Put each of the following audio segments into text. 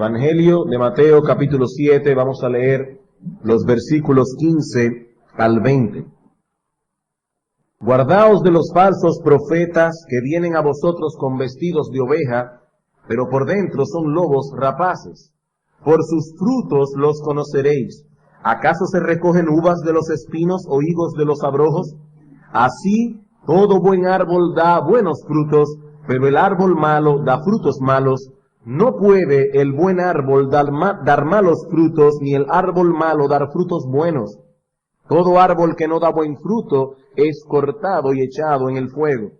Evangelio de Mateo capítulo 7, vamos a leer los versículos 15 al 20. Guardaos de los falsos profetas que vienen a vosotros con vestidos de oveja, pero por dentro son lobos rapaces. Por sus frutos los conoceréis. ¿Acaso se recogen uvas de los espinos o higos de los abrojos? Así, todo buen árbol da buenos frutos, pero el árbol malo da frutos malos. No puede el buen árbol dar malos frutos, ni el árbol malo dar frutos buenos. Todo árbol que no da buen fruto es cortado y echado en el fuego.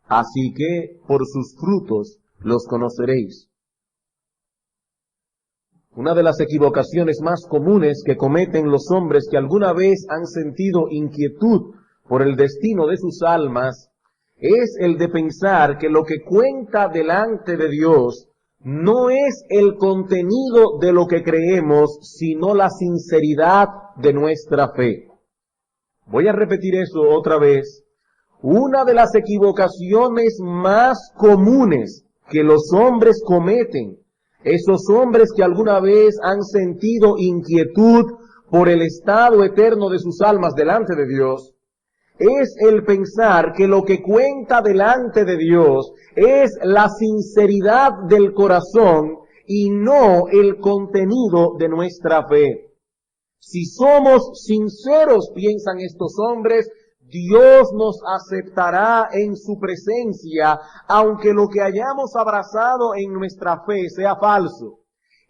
Así que por sus frutos los conoceréis. Una de las equivocaciones más comunes que cometen los hombres que alguna vez han sentido inquietud por el destino de sus almas es el de pensar que lo que cuenta delante de Dios no es el contenido de lo que creemos, sino la sinceridad de nuestra fe. Voy a repetir eso otra vez. Una de las equivocaciones más comunes que los hombres cometen, esos hombres que alguna vez han sentido inquietud por el estado eterno de sus almas delante de Dios, es el pensar que lo que cuenta delante de Dios es la sinceridad del corazón y no el contenido de nuestra fe. Si somos sinceros, piensan estos hombres, Dios nos aceptará en su presencia, aunque lo que hayamos abrazado en nuestra fe sea falso.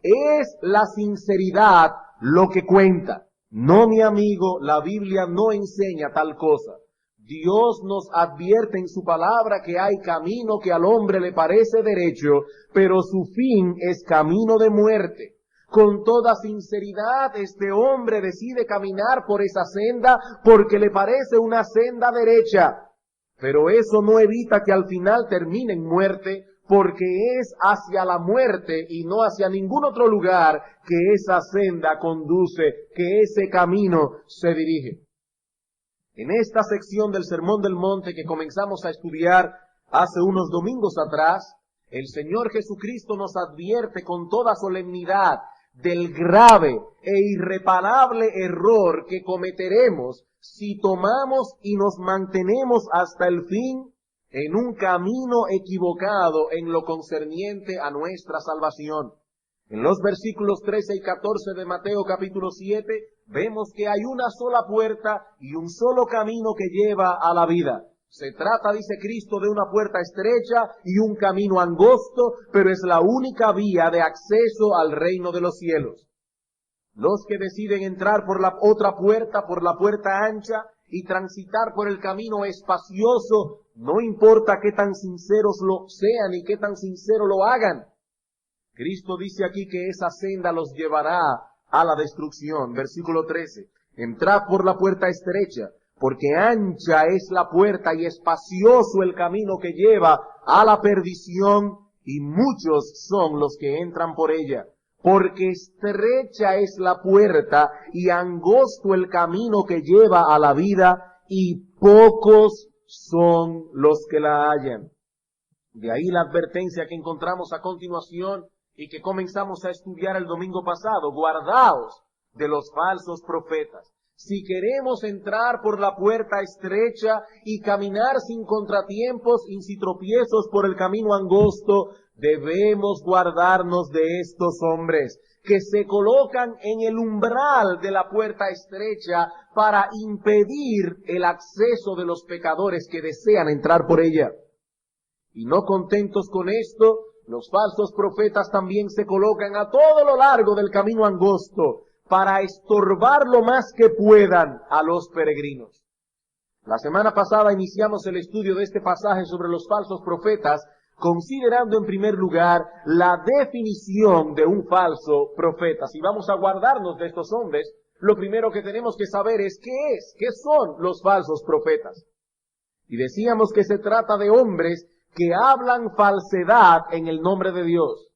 Es la sinceridad lo que cuenta. No, mi amigo, la Biblia no enseña tal cosa. Dios nos advierte en su palabra que hay camino que al hombre le parece derecho, pero su fin es camino de muerte. Con toda sinceridad, este hombre decide caminar por esa senda porque le parece una senda derecha. Pero eso no evita que al final termine en muerte, porque es hacia la muerte y no hacia ningún otro lugar que esa senda conduce, que ese camino se dirige. En esta sección del Sermón del Monte que comenzamos a estudiar hace unos domingos atrás, el Señor Jesucristo nos advierte con toda solemnidad del grave e irreparable error que cometeremos si tomamos y nos mantenemos hasta el fin en un camino equivocado en lo concerniente a nuestra salvación. En los versículos 13 y 14 de Mateo capítulo 7, vemos que hay una sola puerta y un solo camino que lleva a la vida. Se trata, dice Cristo, de una puerta estrecha y un camino angosto, pero es la única vía de acceso al reino de los cielos. Los que deciden entrar por la otra puerta, por la puerta ancha, y transitar por el camino espacioso, no importa qué tan sinceros lo sean y qué tan sincero lo hagan. Cristo dice aquí que esa senda los llevará a la destrucción. Versículo 13. Entrad por la puerta estrecha, porque ancha es la puerta y espacioso el camino que lleva a la perdición, y muchos son los que entran por ella. Porque estrecha es la puerta y angosto el camino que lleva a la vida, y pocos son los que la hallan. De ahí la advertencia que encontramos a continuación y que comenzamos a estudiar el domingo pasado. Guardaos de los falsos profetas. Si queremos entrar por la puerta estrecha y caminar sin contratiempos y sin tropiezos por el camino angosto, debemos guardarnos de estos hombres que se colocan en el umbral de la puerta estrecha para impedir el acceso de los pecadores que desean entrar por ella. Y no contentos con esto, los falsos profetas también se colocan a todo lo largo del camino angosto para estorbar lo más que puedan a los peregrinos. La semana pasada iniciamos el estudio de este pasaje sobre los falsos profetas, considerando en primer lugar la definición de un falso profeta. Si vamos a guardarnos de estos hombres, lo primero que tenemos que saber es qué son los falsos profetas. Y decíamos que se trata de hombres que hablan falsedad en el nombre de Dios.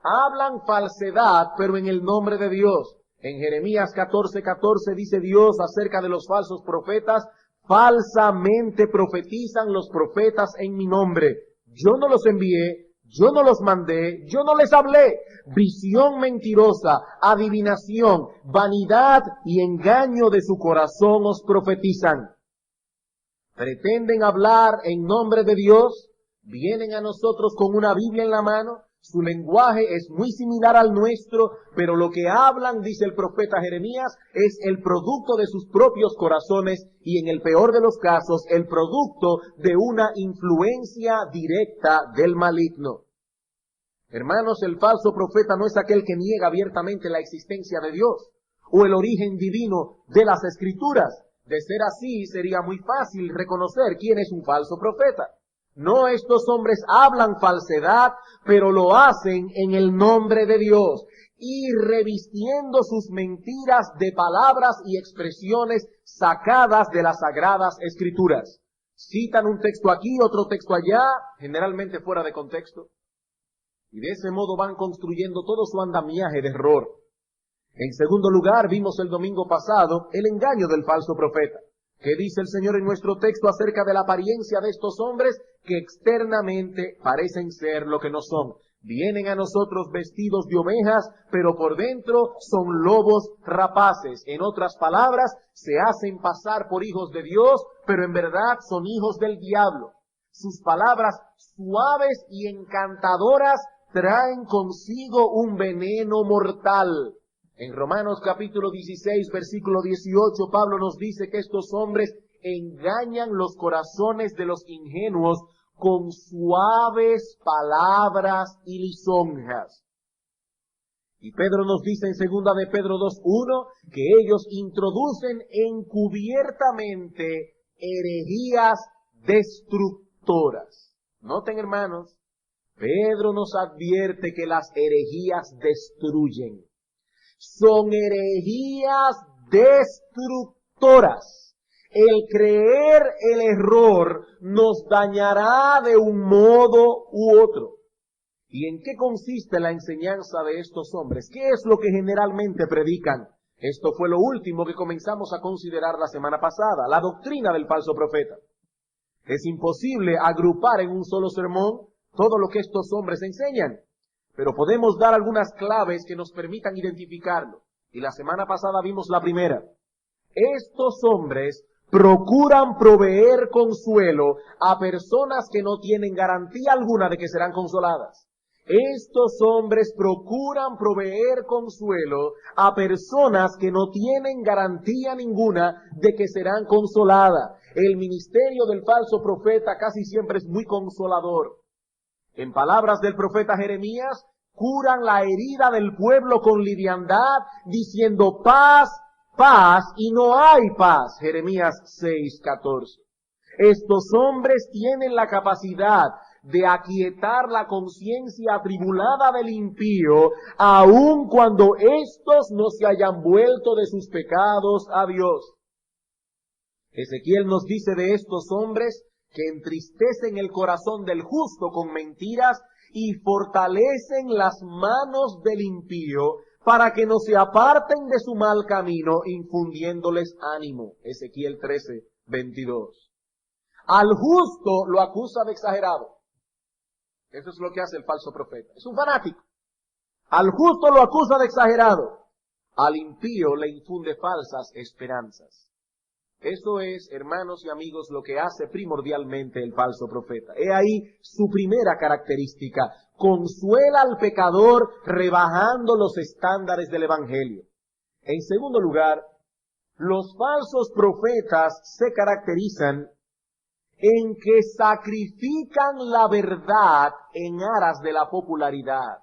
Hablan falsedad, pero en el nombre de Dios. En Jeremías 14:14 dice Dios acerca de los falsos profetas: falsamente profetizan los profetas en mi nombre. Yo no los envié, Yo no los mandé, yo no les hablé. Visión mentirosa, adivinación, vanidad y engaño de su corazón os profetizan. Pretenden hablar en nombre de Dios, vienen a nosotros con una Biblia en la mano, su lenguaje es muy similar al nuestro, pero lo que hablan, dice el profeta Jeremías, es el producto de sus propios corazones y en el peor de los casos, el producto de una influencia directa del maligno. Hermanos, el falso profeta no es aquel que niega abiertamente la existencia de Dios o el origen divino de las Escrituras. De ser así, sería muy fácil reconocer quién es un falso profeta. No, estos hombres hablan falsedad, pero lo hacen en el nombre de Dios y revistiendo sus mentiras de palabras y expresiones sacadas de las sagradas Escrituras. Citan un texto aquí, otro texto allá, generalmente fuera de contexto. Y de ese modo van construyendo todo su andamiaje de error. En segundo lugar, vimos el domingo pasado el engaño del falso profeta. ¿Qué dice el Señor en nuestro texto acerca de la apariencia de estos hombres que externamente parecen ser lo que no son? Vienen a nosotros vestidos de ovejas, pero por dentro son lobos rapaces. En otras palabras, se hacen pasar por hijos de Dios, pero en verdad son hijos del diablo. Sus palabras suaves y encantadoras traen consigo un veneno mortal. En Romanos capítulo 16, versículo 18, Pablo nos dice que estos hombres engañan los corazones de los ingenuos con suaves palabras y lisonjas. Y Pedro nos dice en 2 de Pedro 2:1 que ellos introducen encubiertamente herejías destructoras. Noten, hermanos, Pedro nos advierte que las herejías destruyen. Son herejías destructoras. El creer el error nos dañará de un modo u otro. ¿Y en qué consiste la enseñanza de estos hombres? ¿Qué es lo que generalmente predican? Esto fue lo último que comenzamos a considerar la semana pasada, la doctrina del falso profeta. Es imposible agrupar en un solo sermón todo lo que estos hombres enseñan, pero podemos dar algunas claves que nos permitan identificarlo. Y la semana pasada vimos la primera. Estos hombres procuran proveer consuelo a personas que no tienen garantía alguna de que serán consoladas. Estos hombres procuran proveer consuelo a personas que no tienen garantía ninguna de que serán consoladas. El ministerio del falso profeta casi siempre es muy consolador. En palabras del profeta Jeremías, curan la herida del pueblo con liviandad, diciendo paz, paz, y no hay paz. Jeremías 6:14. Estos hombres tienen la capacidad de aquietar la conciencia atribulada del impío, aun cuando éstos no se hayan vuelto de sus pecados a Dios. Ezequiel nos dice de estos hombres que entristecen el corazón del justo con mentiras y fortalecen las manos del impío para que no se aparten de su mal camino, infundiéndoles ánimo. Ezequiel 13:22. Al justo lo acusa de exagerado. Eso es lo que hace el falso profeta. Es un fanático. Al justo lo acusa de exagerado. Al impío le infunde falsas esperanzas. Eso es, hermanos y amigos, lo que hace primordialmente el falso profeta. He ahí su primera característica. Consuela al pecador rebajando los estándares del Evangelio. En segundo lugar, los falsos profetas se caracterizan en que sacrifican la verdad en aras de la popularidad.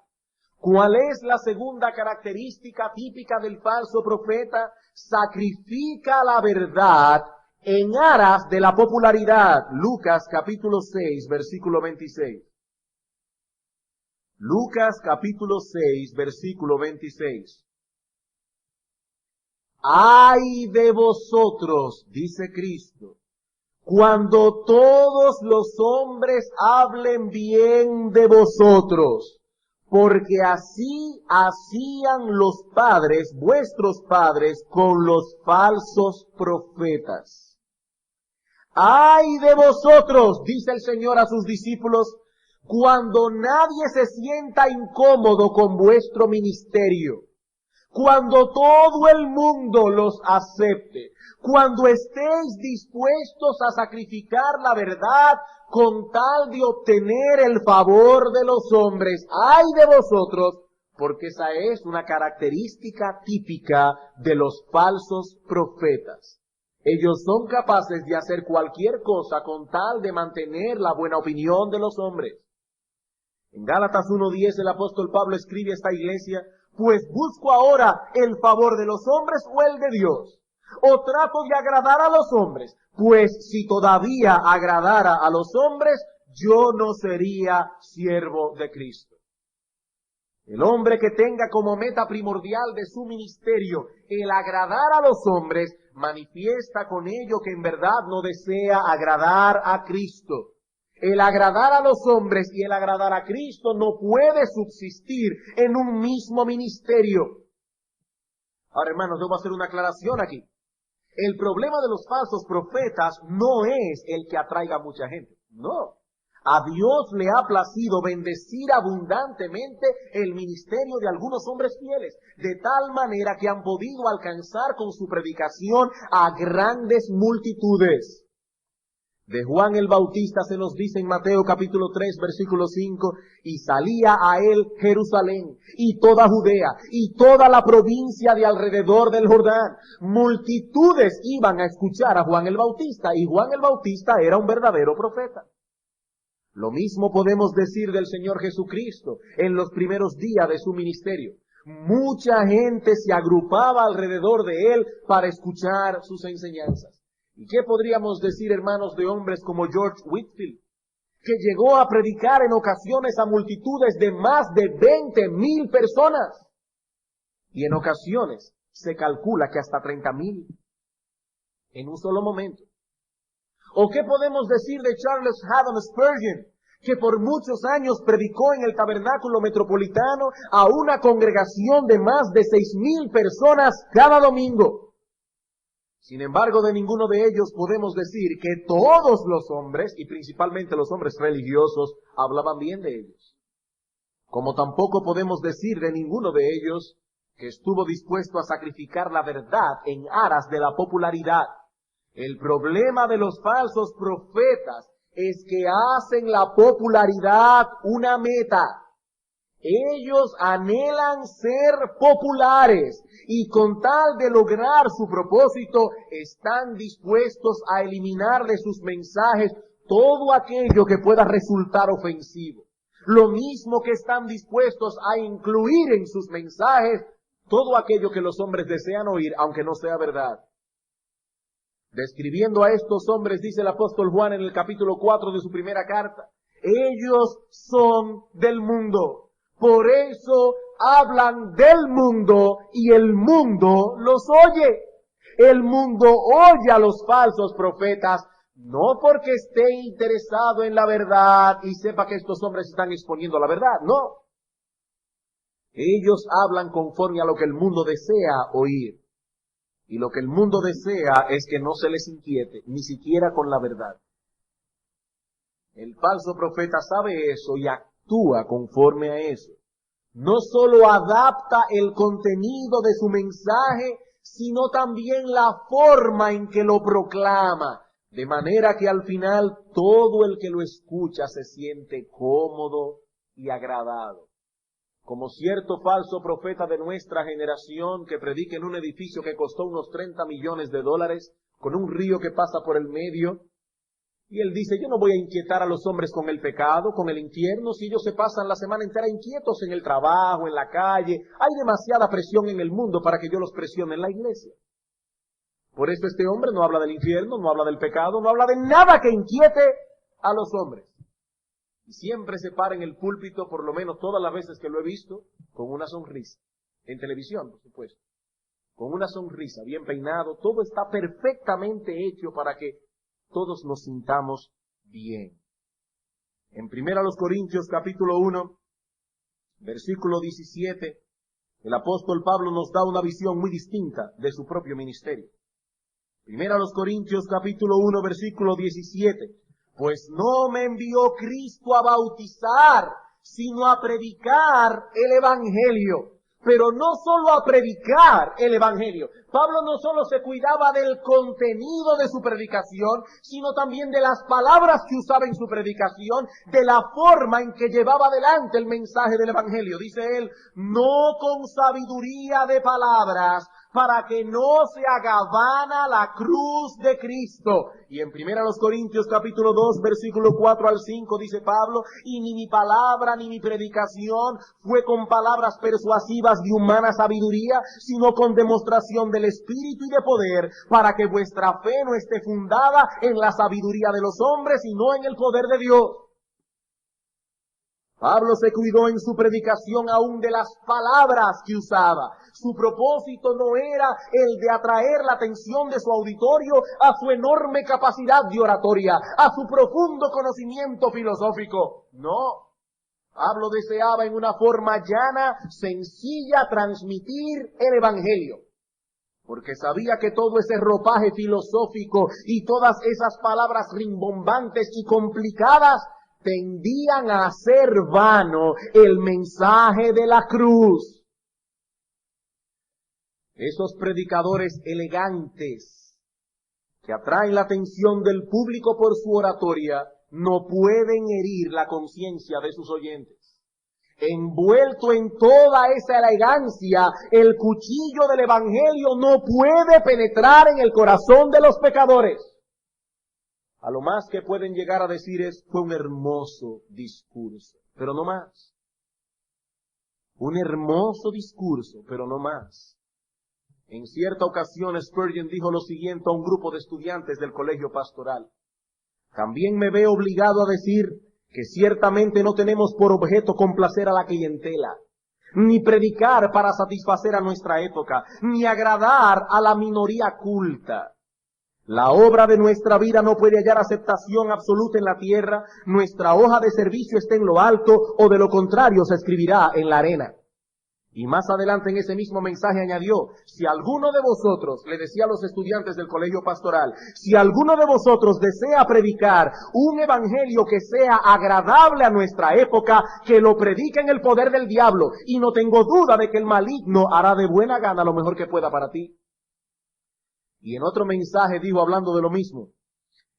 ¿Cuál es la segunda característica típica del falso profeta? Sacrifica la verdad en aras de la popularidad. Lucas capítulo 6, versículo 26. Lucas capítulo 6, versículo 26. ¡Ay de vosotros!, dice Cristo, cuando todos los hombres hablen bien de vosotros, porque así hacían los padres, vuestros padres, con los falsos profetas. ¡Ay de vosotros!, dice el Señor a sus discípulos, cuando nadie se sienta incómodo con vuestro ministerio, cuando todo el mundo los acepte, cuando estéis dispuestos a sacrificar la verdad con tal de obtener el favor de los hombres, ¡ay de vosotros! Porque esa es una característica típica de los falsos profetas. Ellos son capaces de hacer cualquier cosa con tal de mantener la buena opinión de los hombres. En Gálatas 1:10 el apóstol Pablo escribe a esta iglesia: pues busco ahora el favor de los hombres o el de Dios, o trato de agradar a los hombres, pues si todavía agradara a los hombres, yo no sería siervo de Cristo. El hombre que tenga como meta primordial de su ministerio el agradar a los hombres, manifiesta con ello que en verdad no desea agradar a Cristo. El agradar a los hombres y el agradar a Cristo no puede subsistir en un mismo ministerio. Ahora, hermanos, debo hacer una aclaración aquí. El problema de los falsos profetas no es el que atraiga a mucha gente. No. A Dios le ha placido bendecir abundantemente el ministerio de algunos hombres fieles, de tal manera que han podido alcanzar con su predicación a grandes multitudes. De Juan el Bautista se nos dice en Mateo capítulo 3, versículo 5, y salía a él Jerusalén, y toda Judea, y toda la provincia de alrededor del Jordán. Multitudes iban a escuchar a Juan el Bautista, y Juan el Bautista era un verdadero profeta. Lo mismo podemos decir del Señor Jesucristo en los primeros días de su ministerio. Mucha gente se agrupaba alrededor de él para escuchar sus enseñanzas. ¿Y qué podríamos decir, hermanos, de hombres como George Whitefield, que llegó a predicar en ocasiones a multitudes de más de 20,000 personas? Y en ocasiones se calcula que hasta 30,000 en un solo momento. ¿O qué podemos decir de Charles Haddon Spurgeon, que por muchos años predicó en el tabernáculo metropolitano a una congregación de más de 6,000 personas cada domingo? Sin embargo, de ninguno de ellos podemos decir que todos los hombres, y principalmente los hombres religiosos, hablaban bien de ellos. Como tampoco podemos decir de ninguno de ellos que estuvo dispuesto a sacrificar la verdad en aras de la popularidad. El problema de los falsos profetas es que hacen la popularidad una meta. Ellos anhelan ser populares y con tal de lograr su propósito están dispuestos a eliminar de sus mensajes todo aquello que pueda resultar ofensivo. Lo mismo que están dispuestos a incluir en sus mensajes todo aquello que los hombres desean oír, aunque no sea verdad. Describiendo a estos hombres, dice el apóstol Juan en el capítulo 4 de su primera carta: ellos son del mundo, por eso hablan del mundo y el mundo los oye. El mundo oye a los falsos profetas, no porque esté interesado en la verdad y sepa que estos hombres están exponiendo la verdad, no. Ellos hablan conforme a lo que el mundo desea oír. Y lo que el mundo desea es que no se les inquiete, ni siquiera con la verdad. El falso profeta sabe eso y actúa conforme a eso. No solo adapta el contenido de su mensaje, sino también la forma en que lo proclama, de manera que al final todo el que lo escucha se siente cómodo y agradado. Como cierto falso profeta de nuestra generación que predica en un edificio que costó unos $30 millones, con un río que pasa por el medio, y él dice: yo no voy a inquietar a los hombres con el pecado, con el infierno, si ellos se pasan la semana entera inquietos en el trabajo, en la calle. Hay demasiada presión en el mundo para que yo los presione en la iglesia. Por eso este hombre no habla del infierno, no habla del pecado, no habla de nada que inquiete a los hombres. Y siempre se para en el púlpito, por lo menos todas las veces que lo he visto, con una sonrisa. En televisión, por supuesto. Con una sonrisa, bien peinado. Todo está perfectamente hecho para que todos nos sintamos bien. En 1 Corintios capítulo 1, versículo 17, el apóstol Pablo nos da una visión muy distinta de su propio ministerio. 1 Corintios capítulo 1, versículo 17. Pues no me envió Cristo a bautizar, sino a predicar el Evangelio. Pero no solo a predicar el Evangelio. Pablo no solo se cuidaba del contenido de su predicación, sino también de las palabras que usaba en su predicación, de la forma en que llevaba adelante el mensaje del Evangelio. Dice él, no con sabiduría de palabras, para que no se haga vana la cruz de Cristo. Y en 1 Corintios capítulo 2, versículo 4 al 5 dice Pablo, y ni mi palabra ni mi predicación fue con palabras persuasivas de humana sabiduría, sino con demostración del Espíritu y de poder, para que vuestra fe no esté fundada en la sabiduría de los hombres, sino en el poder de Dios. Pablo se cuidó en su predicación aún de las palabras que usaba. Su propósito no era el de atraer la atención de su auditorio a su enorme capacidad de oratoria, a su profundo conocimiento filosófico. No. Pablo deseaba en una forma llana, sencilla, transmitir el Evangelio. Porque sabía que todo ese ropaje filosófico y todas esas palabras rimbombantes y complicadas tendían a hacer vano el mensaje de la cruz. Esos predicadores elegantes que atraen la atención del público por su oratoria no pueden herir la conciencia de sus oyentes. Envuelto en toda esa elegancia, el cuchillo del Evangelio no puede penetrar en el corazón de los pecadores. A lo más que pueden llegar a decir es, fue un hermoso discurso, pero no más. Un hermoso discurso, pero no más. En cierta ocasión Spurgeon dijo lo siguiente a un grupo de estudiantes del colegio pastoral. También me veo obligado a decir que ciertamente no tenemos por objeto complacer a la clientela, ni predicar para satisfacer a nuestra época, ni agradar a la minoría culta. La obra de nuestra vida no puede hallar aceptación absoluta en la tierra, nuestra hoja de servicio está en lo alto, o de lo contrario se escribirá en la arena. Y más adelante en ese mismo mensaje añadió, si alguno de vosotros, le decía a los estudiantes del colegio pastoral, si alguno de vosotros desea predicar un evangelio que sea agradable a nuestra época, que lo predique en el poder del diablo, y no tengo duda de que el maligno hará de buena gana lo mejor que pueda para ti. Y en otro mensaje dijo, hablando de lo mismo,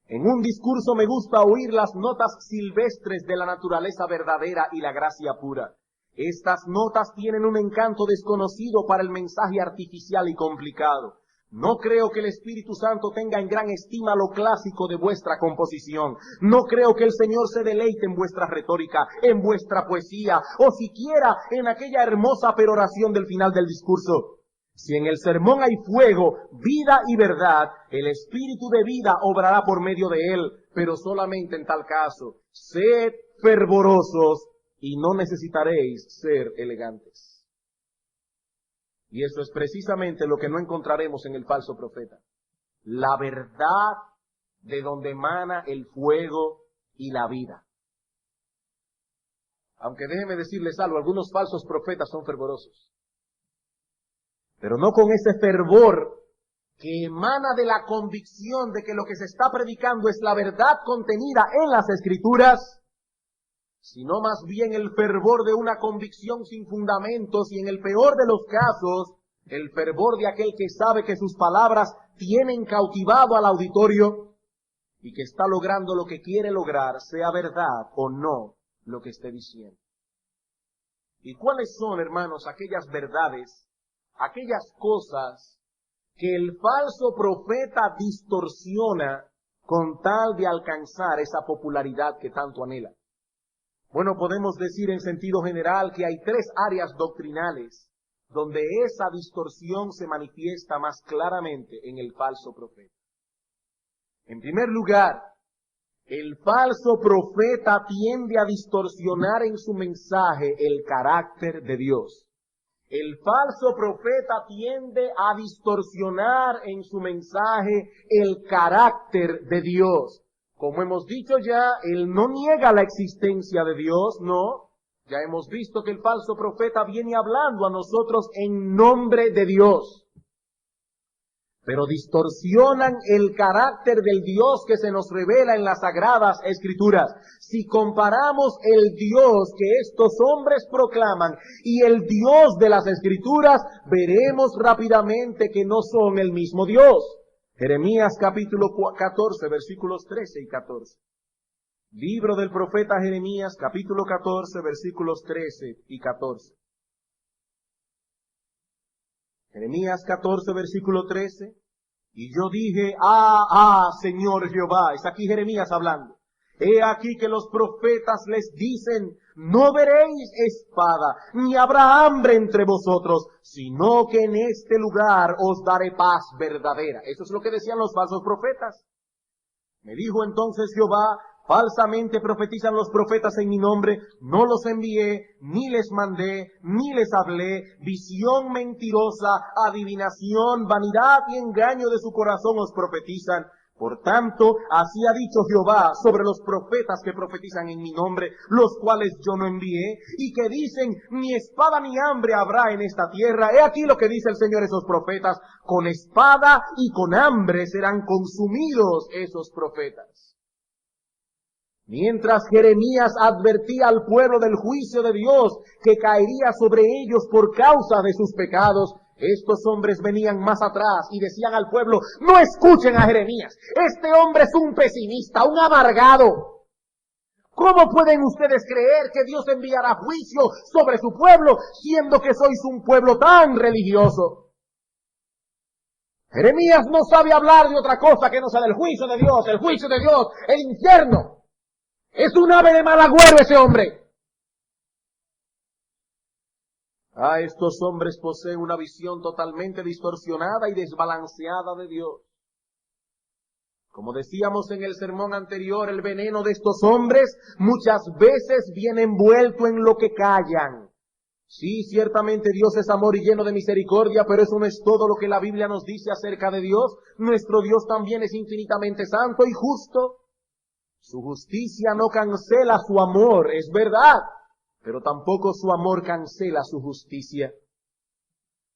en un discurso me gusta oír las notas silvestres de la naturaleza verdadera y la gracia pura. Estas notas tienen un encanto desconocido para el mensaje artificial y complicado. No creo que el Espíritu Santo tenga en gran estima lo clásico de vuestra composición. No creo que el Señor se deleite en vuestra retórica, en vuestra poesía, o siquiera en aquella hermosa peroración del final del discurso. Si en el sermón hay fuego, vida y verdad, el Espíritu de vida obrará por medio de él, pero solamente en tal caso. Sed fervorosos y no necesitaréis ser elegantes. Y eso es precisamente lo que no encontraremos en el falso profeta. La verdad de donde emana el fuego y la vida. Aunque déjeme decirles algo, algunos falsos profetas son fervorosos. Pero no con ese fervor que emana de la convicción de que lo que se está predicando es la verdad contenida en las Escrituras, sino más bien el fervor de una convicción sin fundamentos y en el peor de los casos, el fervor de aquel que sabe que sus palabras tienen cautivado al auditorio y que está logrando lo que quiere lograr, sea verdad o no lo que esté diciendo. ¿Y cuáles son, hermanos, aquellas verdades, aquellas cosas que el falso profeta distorsiona con tal de alcanzar esa popularidad que tanto anhela? Bueno, podemos decir en sentido general que hay tres áreas doctrinales donde esa distorsión se manifiesta más claramente en el falso profeta. En primer lugar, el falso profeta tiende a distorsionar en su mensaje el carácter de Dios. El falso profeta tiende a distorsionar en su mensaje el carácter de Dios. Como hemos dicho ya, él no niega la existencia de Dios, no. Ya hemos visto que el falso profeta viene hablando a nosotros en nombre de Dios. pero distorsionan el carácter del Dios que se nos revela en las Sagradas Escrituras. Si comparamos el Dios que estos hombres proclaman y el Dios de las Escrituras, veremos rápidamente que no son el mismo Dios. Jeremías capítulo 14, versículos 13 y 14. Libro del profeta Jeremías, capítulo 14, versículos 13 y 14. Jeremías 14, versículo 13. Y yo dije, Señor Jehová. Es aquí Jeremías hablando. He aquí que los profetas les dicen, no veréis espada, ni habrá hambre entre vosotros, sino que en este lugar os daré paz verdadera. Eso es lo que decían los falsos profetas. Me dijo entonces Jehová, falsamente profetizan los profetas en mi nombre, no los envié, ni les mandé, ni les hablé, visión mentirosa, adivinación, vanidad y engaño de su corazón os profetizan. Por tanto, así ha dicho Jehová sobre los profetas que profetizan en mi nombre, los cuales yo no envié, y que dicen, ni espada ni hambre habrá en esta tierra. He aquí lo que dice el Señor esos profetas, con espada y con hambre serán consumidos esos profetas. Mientras Jeremías advertía al pueblo del juicio de Dios que caería sobre ellos por causa de sus pecados, estos hombres venían más atrás y decían al pueblo, no escuchen a Jeremías, este hombre es un pesimista, un amargado. ¿Cómo pueden ustedes creer que Dios enviará juicio sobre su pueblo, siendo que sois un pueblo tan religioso? Jeremías no sabe hablar de otra cosa que no sea del juicio de Dios, el infierno. Es un ave de mal agüero ese hombre. Estos hombres poseen una visión totalmente distorsionada y desbalanceada de Dios. Como decíamos en el sermón anterior, el veneno de estos hombres muchas veces viene envuelto en lo que callan. Sí, ciertamente Dios es amor y lleno de misericordia, pero eso no es todo lo que la Biblia nos dice acerca de Dios. Nuestro Dios también es infinitamente santo y justo. Su justicia no cancela su amor, es verdad, pero tampoco su amor cancela su justicia.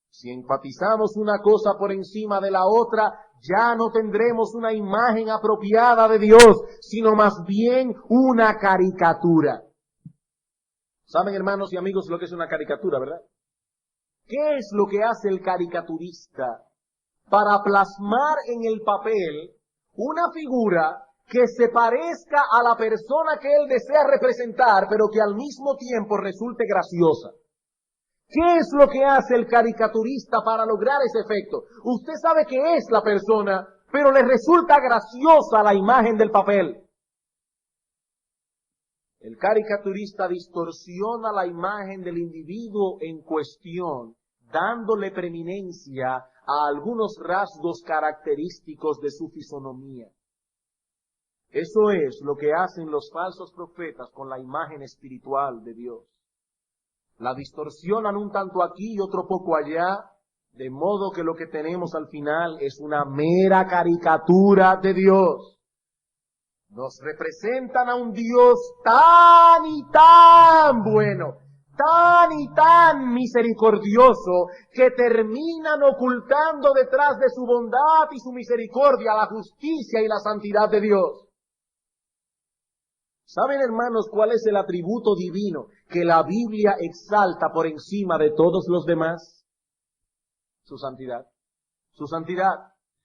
Si enfatizamos una cosa por encima de la otra, ya no tendremos una imagen apropiada de Dios, sino más bien una caricatura. ¿Saben, hermanos y amigos, lo que es una caricatura, verdad? ¿Qué es lo que hace el caricaturista para plasmar en el papel una figura que se parezca a la persona que él desea representar, pero que al mismo tiempo resulte graciosa? ¿Qué es lo que hace el caricaturista para lograr ese efecto? Usted sabe que es la persona, pero le resulta graciosa la imagen del papel. El caricaturista distorsiona la imagen del individuo en cuestión, dándole preeminencia a algunos rasgos característicos de su fisonomía. Eso es lo que hacen los falsos profetas con la imagen espiritual de Dios. La distorsionan un tanto aquí y otro poco allá, de modo que lo que tenemos al final es una mera caricatura de Dios. Nos representan a un Dios tan y tan bueno, tan y tan misericordioso, que terminan ocultando detrás de su bondad y su misericordia la justicia y la santidad de Dios. ¿Saben, hermanos, cuál es el atributo divino que la Biblia exalta por encima de todos los demás? Su santidad. Su santidad.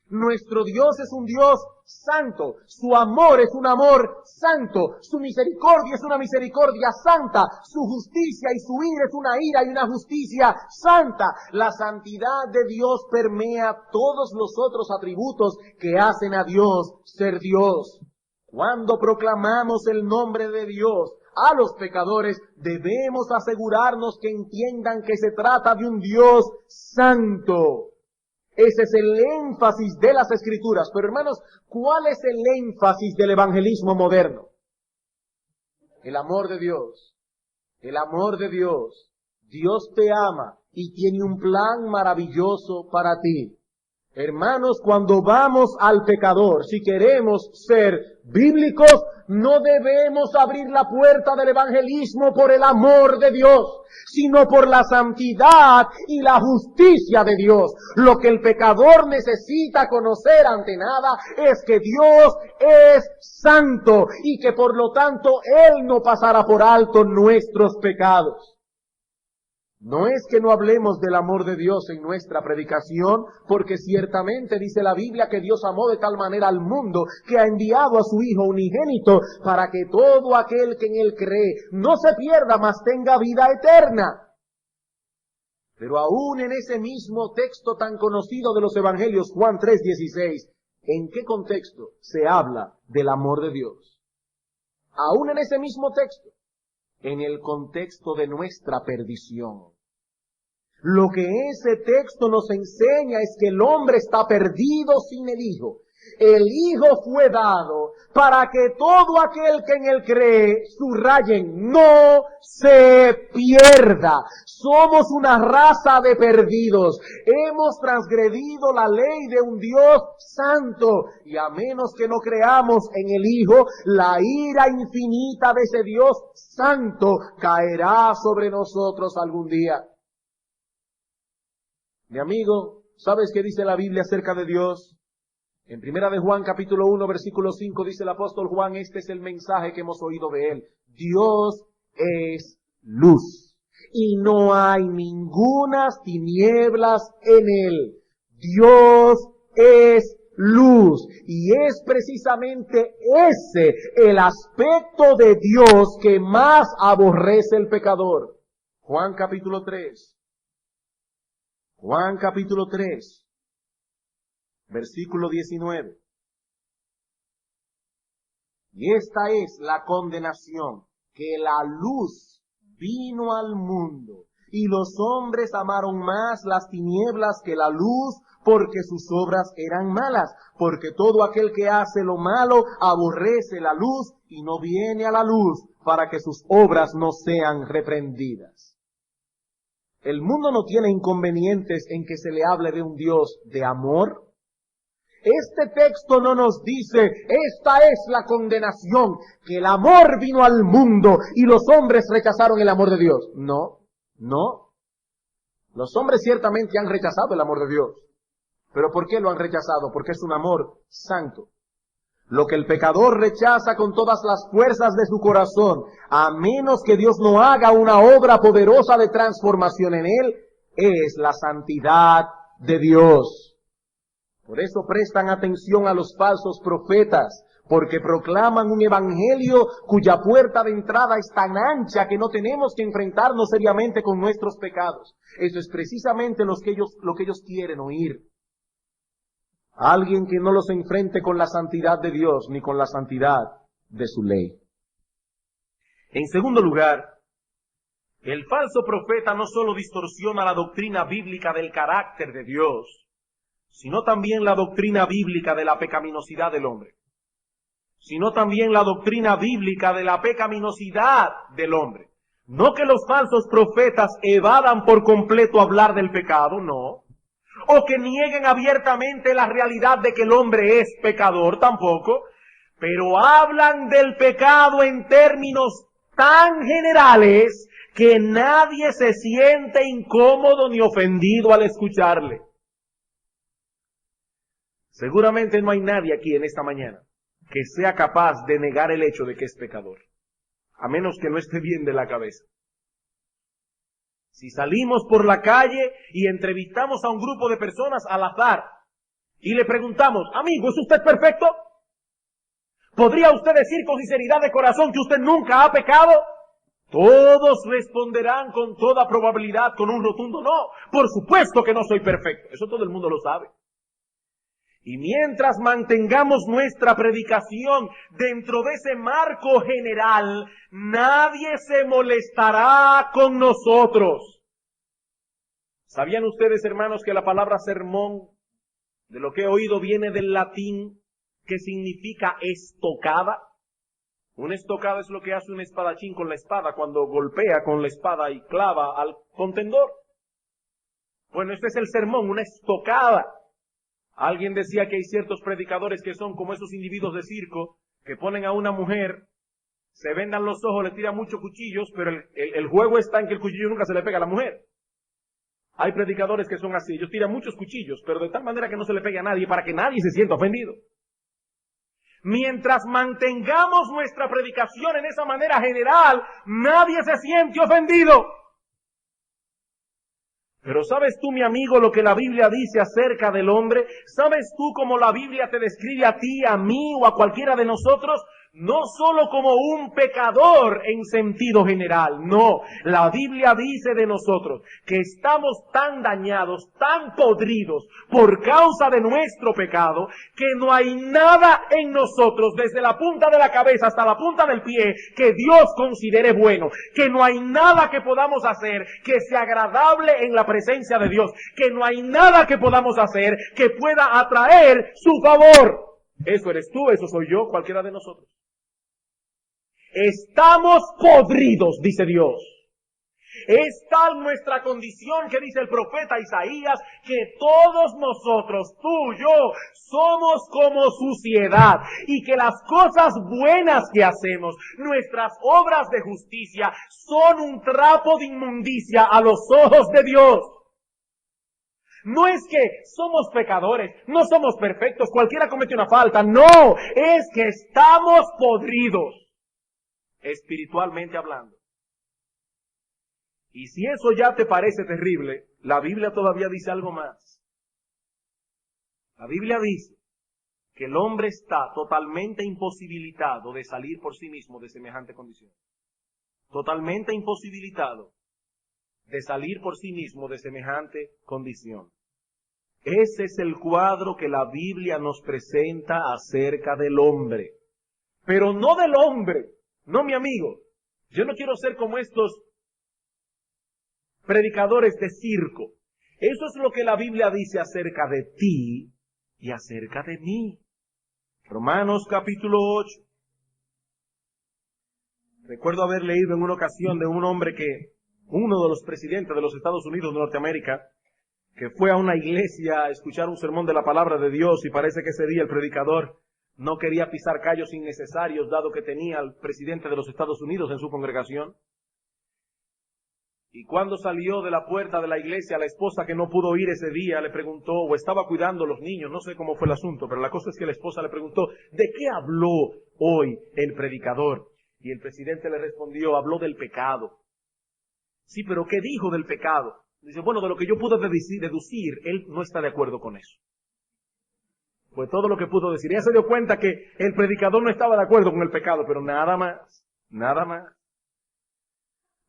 Nuestro Dios es un Dios santo. Su amor es un amor santo. Su misericordia es una misericordia santa. Su justicia y su ira es una ira y una justicia santa. La santidad de Dios permea todos los otros atributos que hacen a Dios ser Dios. Cuando proclamamos el nombre de Dios a los pecadores, debemos asegurarnos que entiendan que se trata de un Dios santo. Ese es el énfasis de las Escrituras. Pero hermanos, ¿cuál es el énfasis del evangelismo moderno? El amor de Dios. El amor de Dios. Dios te ama y tiene un plan maravilloso para ti. Hermanos, cuando vamos al pecador, si queremos ser bíblicos, no debemos abrir la puerta del evangelismo por el amor de Dios, sino por la santidad y la justicia de Dios. Lo que el pecador necesita conocer ante nada es que Dios es santo y que por lo tanto Él no pasará por alto nuestros pecados. No es que no hablemos del amor de Dios en nuestra predicación, porque ciertamente dice la Biblia que Dios amó de tal manera al mundo que ha enviado a su Hijo unigénito para que todo aquel que en Él cree no se pierda, mas tenga vida eterna. Pero aún en ese mismo texto tan conocido de los Evangelios, Juan 3:16, ¿en qué contexto se habla del amor de Dios? Aún en ese mismo texto, en el contexto de nuestra perdición. Lo que ese texto nos enseña es que el hombre está perdido sin el Hijo. El Hijo fue dado para que todo aquel que en Él cree, subrayen, no se pierda. Somos una raza de perdidos. Hemos transgredido la ley de un Dios santo. Y a menos que no creamos en el Hijo, la ira infinita de ese Dios santo caerá sobre nosotros algún día. Mi amigo, ¿sabes qué dice la Biblia acerca de Dios? En 1 de Juan capítulo 1 versículo 5 dice el apóstol Juan, este es el mensaje que hemos oído de Él. Dios es luz y no hay ningunas tinieblas en Él. Dios es luz y es precisamente ese el aspecto de Dios que más aborrece el pecador. Juan capítulo 3. Juan capítulo 3, versículo 19. Y esta es la condenación, que la luz vino al mundo, y los hombres amaron más las tinieblas que la luz, porque sus obras eran malas, porque todo aquel que hace lo malo aborrece la luz y no viene a la luz, para que sus obras no sean reprendidas. El mundo no tiene inconvenientes en que se le hable de un Dios de amor. Este texto no nos dice, esta es la condenación, que el amor vino al mundo y los hombres rechazaron el amor de Dios. No, no. Los hombres ciertamente han rechazado el amor de Dios. ¿Pero por qué lo han rechazado? Porque es un amor santo. Lo que el pecador rechaza con todas las fuerzas de su corazón, a menos que Dios no haga una obra poderosa de transformación en él, es la santidad de Dios. Por eso prestan atención a los falsos profetas, porque proclaman un evangelio cuya puerta de entrada es tan ancha que no tenemos que enfrentarnos seriamente con nuestros pecados. Eso es precisamente lo que ellos quieren oír. Alguien que no los enfrente con la santidad de Dios ni con la santidad de su ley. En segundo lugar, el falso profeta no solo distorsiona la doctrina bíblica del carácter de Dios, sino también la doctrina bíblica de la pecaminosidad del hombre. Sino también la doctrina bíblica de la pecaminosidad del hombre. No que los falsos profetas evadan por completo hablar del pecado, no. O que nieguen abiertamente la realidad de que el hombre es pecador, tampoco. Pero hablan del pecado en términos tan generales que nadie se siente incómodo ni ofendido al escucharle. Seguramente no hay nadie aquí en esta mañana que sea capaz de negar el hecho de que es pecador, a menos que no esté bien de la cabeza. Si salimos por la calle y entrevistamos a un grupo de personas al azar y le preguntamos, amigo, ¿es usted perfecto? ¿Podría usted decir con sinceridad de corazón que usted nunca ha pecado? Todos responderán con toda probabilidad con un rotundo no. Por supuesto que no soy perfecto. Eso todo el mundo lo sabe. Y mientras mantengamos nuestra predicación dentro de ese marco general, nadie se molestará con nosotros. ¿Sabían ustedes, hermanos, que la palabra sermón, de lo que he oído, viene del latín que significa estocada? Una estocada es lo que hace un espadachín con la espada cuando golpea con la espada y clava al contendor. Bueno, este es el sermón, una estocada. Alguien decía que hay ciertos predicadores que son como esos individuos de circo que ponen a una mujer, se vendan los ojos, le tiran muchos cuchillos, pero el juego está en que el cuchillo nunca se le pega a la mujer. Hay predicadores que son así, ellos tiran muchos cuchillos, pero de tal manera que no se le pegue a nadie para que nadie se sienta ofendido. Mientras mantengamos nuestra predicación en esa manera general, nadie se siente ofendido. Pero ¿sabes tú, mi amigo, lo que la Biblia dice acerca del hombre? ¿Sabes tú cómo la Biblia te describe a ti, a mí o a cualquiera de nosotros? No solo como un pecador en sentido general, no. La Biblia dice de nosotros que estamos tan dañados, tan podridos por causa de nuestro pecado, que no hay nada en nosotros, desde la punta de la cabeza hasta la punta del pie, que Dios considere bueno. Que no hay nada que podamos hacer que sea agradable en la presencia de Dios. Que no hay nada que podamos hacer que pueda atraer su favor. Eso eres tú, eso soy yo, cualquiera de nosotros. Estamos podridos, dice Dios. Es tal nuestra condición que dice el profeta Isaías, que todos nosotros, tú, yo, somos como suciedad, y que las cosas buenas que hacemos, nuestras obras de justicia, son un trapo de inmundicia a los ojos de Dios. No es que somos pecadores, no somos perfectos, cualquiera comete una falta, no, es que estamos podridos, espiritualmente hablando. Y si eso ya te parece terrible, la Biblia todavía dice algo más. La Biblia dice que el hombre está totalmente imposibilitado de salir por sí mismo de semejante condición. Totalmente imposibilitado de salir por sí mismo de semejante condición. Ese es el cuadro que la Biblia nos presenta acerca del hombre. Pero no del hombre. No, mi amigo. Yo no quiero ser como estos predicadores de circo. Eso es lo que la Biblia dice acerca de ti y acerca de mí. Romanos capítulo 8. Recuerdo haber leído en una ocasión de un hombre que, uno de los presidentes de los Estados Unidos de Norteamérica, que fue a una iglesia a escuchar un sermón de la palabra de Dios, y parece que ese día el predicador no quería pisar callos innecesarios, dado que tenía al presidente de los Estados Unidos en su congregación. Y cuando salió de la puerta de la iglesia, la esposa, que no pudo ir ese día, le preguntó, o estaba cuidando a los niños, no sé cómo fue el asunto, pero la cosa es que la esposa le preguntó, ¿de qué habló hoy el predicador? Y el presidente le respondió, habló del pecado. Sí, pero ¿qué dijo del pecado? Dice, bueno, de lo que yo pude deducir, él no está de acuerdo con eso. Fue todo lo que pudo decir. Ella se dio cuenta que el predicador no estaba de acuerdo con el pecado, pero nada más, nada más.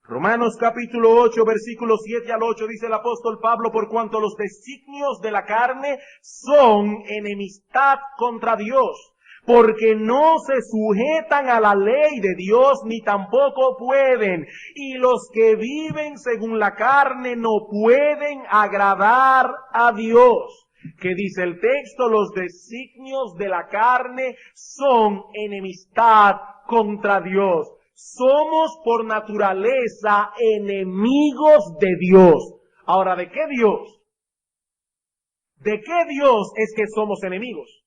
Romanos capítulo 8, versículos 7 al 8, dice el apóstol Pablo, por cuanto los designios de la carne son enemistad contra Dios, porque no se sujetan a la ley de Dios, ni tampoco pueden. Y los que viven según la carne no pueden agradar a Dios. Que dice el texto, los designios de la carne son enemistad contra Dios. Somos por naturaleza enemigos de Dios. Ahora, ¿de qué Dios? ¿De qué Dios es que somos enemigos?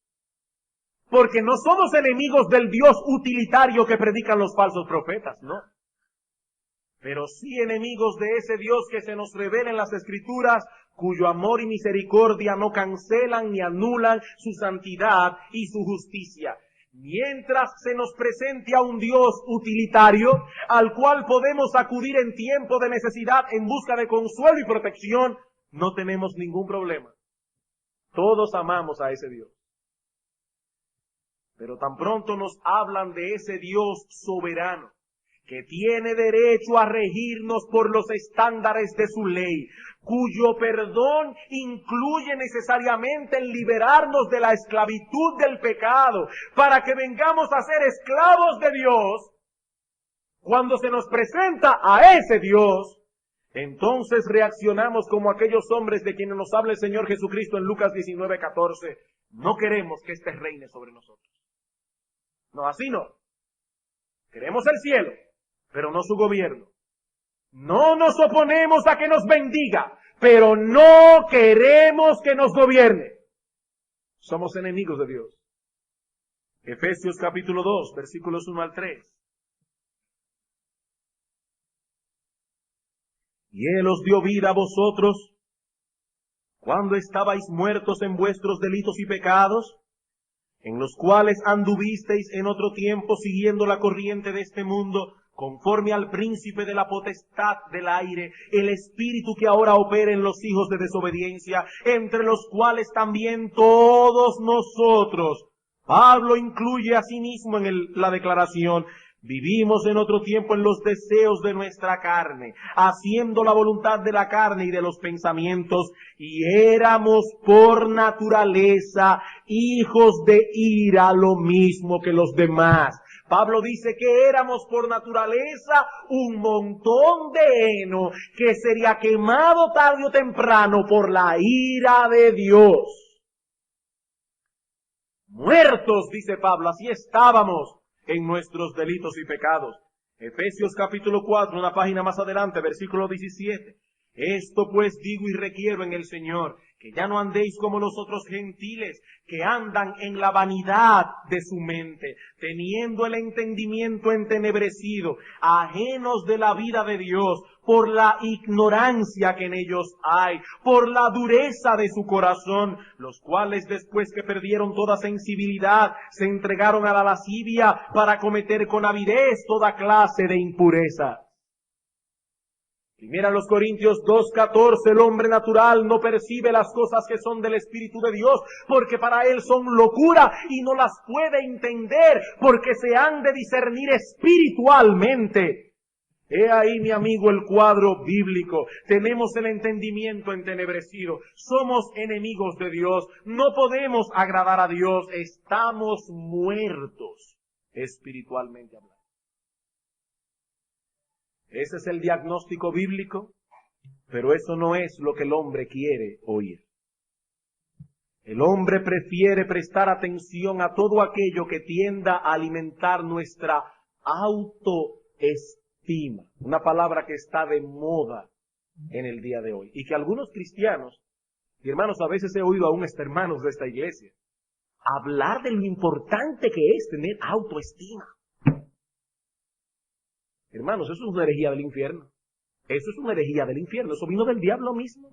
Porque no somos enemigos del Dios utilitario que predican los falsos profetas, ¿no? Pero sí enemigos de ese Dios que se nos revela en las Escrituras, cuyo amor y misericordia no cancelan ni anulan su santidad y su justicia. Mientras se nos presente a un Dios utilitario, al cual podemos acudir en tiempo de necesidad en busca de consuelo y protección, no tenemos ningún problema. Todos amamos a ese Dios. Pero tan pronto nos hablan de ese Dios soberano, que tiene derecho a regirnos por los estándares de su ley, cuyo perdón incluye necesariamente el liberarnos de la esclavitud del pecado, para que vengamos a ser esclavos de Dios. Cuando se nos presenta a ese Dios, entonces reaccionamos como aquellos hombres de quienes nos habla el Señor Jesucristo en Lucas 19:14. No queremos que éste reine sobre nosotros. No, así no. Queremos el cielo, pero no su gobierno. No nos oponemos a que nos bendiga, pero no queremos que nos gobierne. Somos enemigos de Dios. Efesios capítulo 2, versículos 1 al 3. Y Él os dio vida a vosotros cuando estabais muertos en vuestros delitos y pecados, en los cuales anduvisteis en otro tiempo siguiendo la corriente de este mundo, conforme al príncipe de la potestad del aire, el espíritu que ahora opera en los hijos de desobediencia, entre los cuales también todos nosotros, Pablo incluye a sí mismo en la declaración, vivimos en otro tiempo en los deseos de nuestra carne, haciendo la voluntad de la carne y de los pensamientos, y éramos por naturaleza hijos de ira, lo mismo que los demás. Pablo dice que éramos por naturaleza un montón de heno que sería quemado tarde o temprano por la ira de Dios. Muertos, dice Pablo, así estábamos en nuestros delitos y pecados. Efesios capítulo 4, una página más adelante, versículo 17. Esto pues digo y requiero en el Señor, que ya no andéis como los otros gentiles, que andan en la vanidad de su mente, teniendo el entendimiento entenebrecido, ajenos de la vida de Dios, por la ignorancia que en ellos hay, por la dureza de su corazón, los cuales después que perdieron toda sensibilidad, se entregaron a la lascivia para cometer con avidez toda clase de impureza. Primera los Corintios 2:14, el hombre natural no percibe las cosas que son del Espíritu de Dios, porque para él son locura y no las puede entender, porque se han de discernir espiritualmente. He ahí, mi amigo, el cuadro bíblico. Tenemos el entendimiento entenebrecido. Somos enemigos de Dios. No podemos agradar a Dios. Estamos muertos espiritualmente hablando. Ese es el diagnóstico bíblico, pero eso no es lo que el hombre quiere oír. El hombre prefiere prestar atención a todo aquello que tienda a alimentar nuestra autoestima, una palabra que está de moda en el día de hoy, y que algunos cristianos, y hermanos, a veces he oído aún hermanos de esta iglesia, hablar de lo importante que es tener autoestima. Hermanos, eso es una herejía del infierno. Eso es una herejía del infierno. Eso vino del diablo mismo.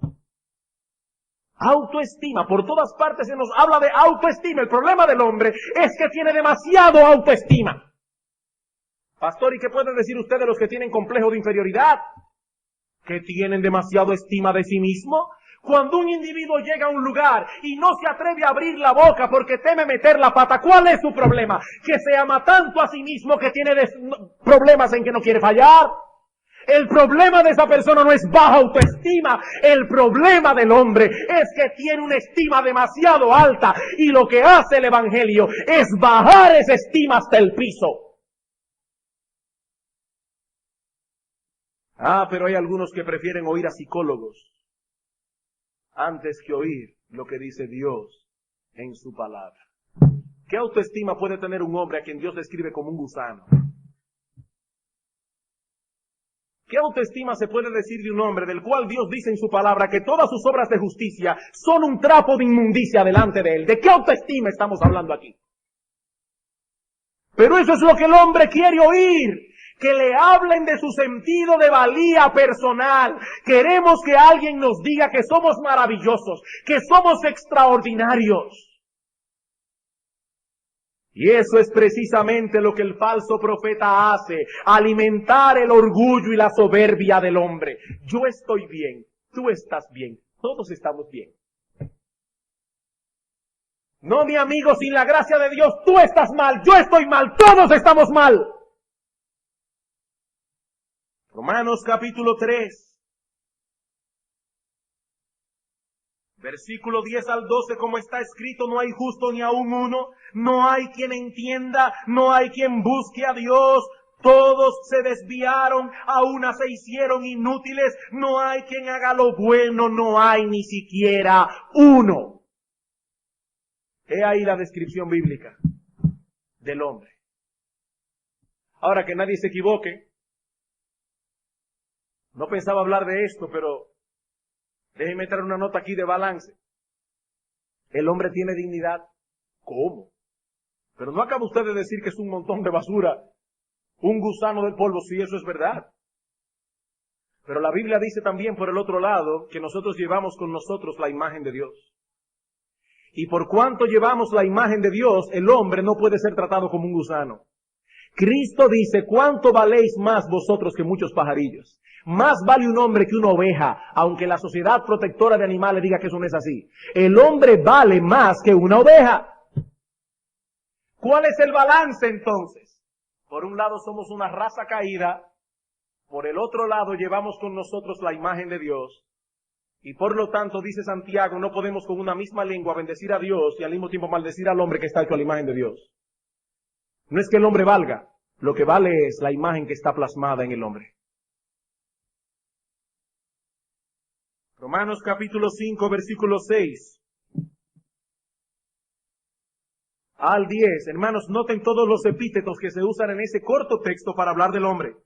Autoestima. Por todas partes se nos habla de autoestima. El problema del hombre es que tiene demasiado autoestima. Pastor, ¿y qué pueden decir ustedes los que tienen complejo de inferioridad? ¿Que tienen demasiado estima de sí mismo? Cuando un individuo llega a un lugar y no se atreve a abrir la boca porque teme meter la pata, ¿cuál es su problema? Que se ama tanto a sí mismo que tiene problemas en que no quiere fallar. El problema de esa persona no es baja autoestima. El problema del hombre es que tiene una estima demasiado alta y lo que hace el Evangelio es bajar esa estima hasta el piso. Pero hay algunos que prefieren oír a psicólogos antes que oír lo que dice Dios en su palabra. ¿Qué autoestima puede tener un hombre a quien Dios describe como un gusano? ¿Qué autoestima se puede decir de un hombre del cual Dios dice en su palabra que todas sus obras de justicia son un trapo de inmundicia delante de él? ¿De qué autoestima estamos hablando aquí? Pero eso es lo que el hombre quiere oír. Que le hablen de su sentido de valía personal. Queremos que alguien nos diga que somos maravillosos, que somos extraordinarios. Y eso es precisamente lo que el falso profeta hace, alimentar el orgullo y la soberbia del hombre. Yo estoy bien, tú estás bien, todos estamos bien. No, mi amigo, sin la gracia de Dios, tú estás mal, yo estoy mal, todos estamos mal. Romanos capítulo 3, versículo 10 al 12, como está escrito, no hay justo ni aun uno, no hay quien entienda, no hay quien busque a Dios, todos se desviaron, a una se hicieron inútiles, no hay quien haga lo bueno, no hay ni siquiera uno. He ahí la descripción bíblica del hombre. Ahora, que nadie se equivoque, no pensaba hablar de esto, pero déjenme traer una nota aquí de balance. ¿El hombre tiene dignidad? ¿Cómo? Pero no acaba usted de decir que es un montón de basura, un gusano del polvo. Sí, eso es verdad. Pero la Biblia dice también por el otro lado que nosotros llevamos con nosotros la imagen de Dios. Y por cuanto llevamos la imagen de Dios, el hombre no puede ser tratado como un gusano. Cristo dice, ¿cuánto valéis más vosotros que muchos pajarillos? Más vale un hombre que una oveja, aunque la sociedad protectora de animales diga que eso no es así. El hombre vale más que una oveja. ¿Cuál es el balance entonces? Por un lado somos una raza caída, por el otro lado llevamos con nosotros la imagen de Dios, y por lo tanto, dice Santiago, no podemos con una misma lengua bendecir a Dios y al mismo tiempo maldecir al hombre que está hecho a la imagen de Dios. No es que el hombre valga, lo que vale es la imagen que está plasmada en el hombre. Romanos capítulo 5, versículo 6 al 10. Hermanos, noten todos los epítetos que se usan en ese corto texto para hablar del hombre.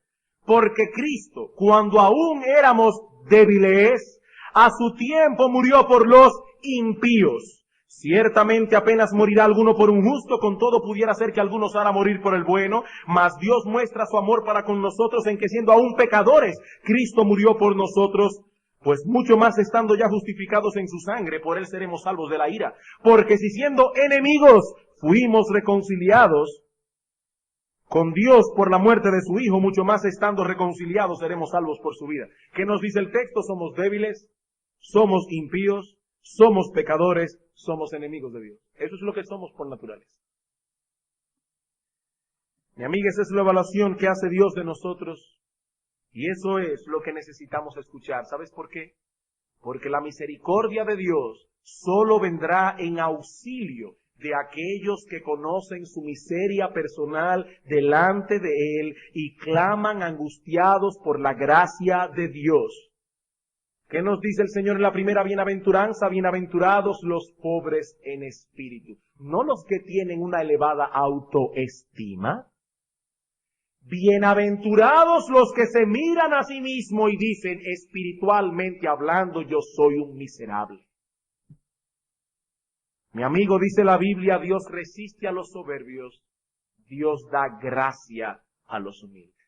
Porque Cristo, cuando aún éramos débiles, a su tiempo murió por los impíos. Ciertamente apenas morirá alguno por un justo, con todo pudiera ser que algunos hará morir por el bueno, mas Dios muestra su amor para con nosotros en que siendo aún pecadores, Cristo murió por nosotros. Pues mucho más estando ya justificados en su sangre, por él seremos salvos de la ira. Porque si siendo enemigos fuimos reconciliados con Dios por la muerte de su Hijo, mucho más estando reconciliados seremos salvos por su vida. ¿Qué nos dice el texto? Somos débiles, somos impíos, somos pecadores, somos enemigos de Dios. Eso es lo que somos por naturaleza. Mi amiga, esa es la evaluación que hace Dios de nosotros. Y eso es lo que necesitamos escuchar. ¿Sabes por qué? Porque la misericordia de Dios solo vendrá en auxilio de aquellos que conocen su miseria personal delante de Él y claman angustiados por la gracia de Dios. ¿Qué nos dice el Señor en la primera bienaventuranza? Bienaventurados los pobres en espíritu. No los que tienen una elevada autoestima. Bienaventurados los que se miran a sí mismos y dicen, espiritualmente hablando, yo soy un miserable. Mi amigo, dice la Biblia, Dios resiste a los soberbios, Dios da gracia a los humildes.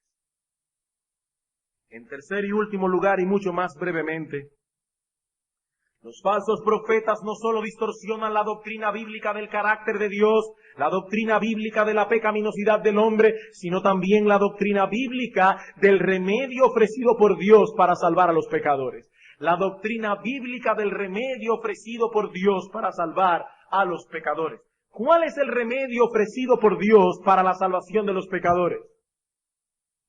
En tercer y último lugar, y mucho más brevemente, los falsos profetas no solo distorsionan la doctrina bíblica del carácter de Dios, la doctrina bíblica de la pecaminosidad del hombre, sino también la doctrina bíblica del remedio ofrecido por Dios para salvar a los pecadores. La doctrina bíblica del remedio ofrecido por Dios para salvar a los pecadores. ¿Cuál es el remedio ofrecido por Dios para la salvación de los pecadores?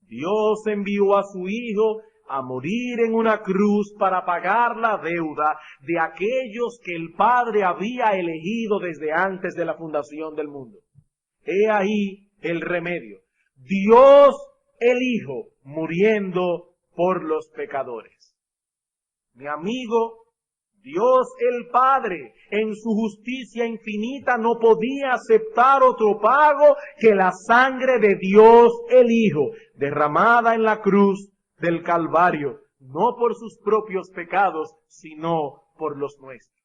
Dios envió a su Hijo a morir en una cruz para pagar la deuda de aquellos que el Padre había elegido desde antes de la fundación del mundo. He ahí el remedio. Dios el Hijo muriendo por los pecadores. Mi amigo, Dios el Padre, en su justicia infinita, no podía aceptar otro pago que la sangre de Dios el Hijo, derramada en la cruz del Calvario, no por sus propios pecados, sino por los nuestros.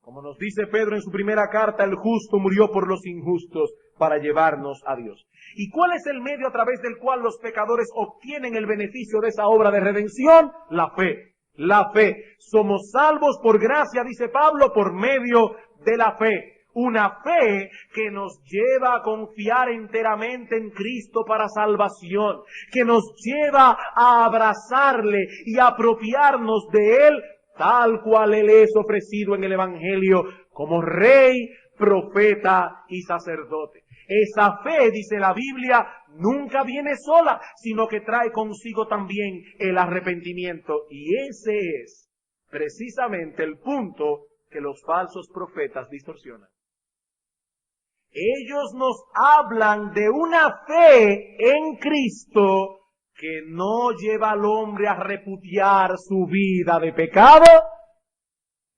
Como nos dice Pedro en su primera carta, el justo murió por los injustos para llevarnos a Dios. ¿Y cuál es el medio a través del cual los pecadores obtienen el beneficio de esa obra de redención? La fe. La fe. Somos salvos por gracia, dice Pablo, por medio de la fe. Una fe que nos lleva a confiar enteramente en Cristo para salvación, que nos lleva a abrazarle y a apropiarnos de Él tal cual Él es ofrecido en el Evangelio como Rey, Profeta y Sacerdote. Esa fe, dice la Biblia, nunca viene sola, sino que trae consigo también el arrepentimiento. Y ese es precisamente el punto que los falsos profetas distorsionan. Ellos nos hablan de una fe en Cristo que no lleva al hombre a repudiar su vida de pecado,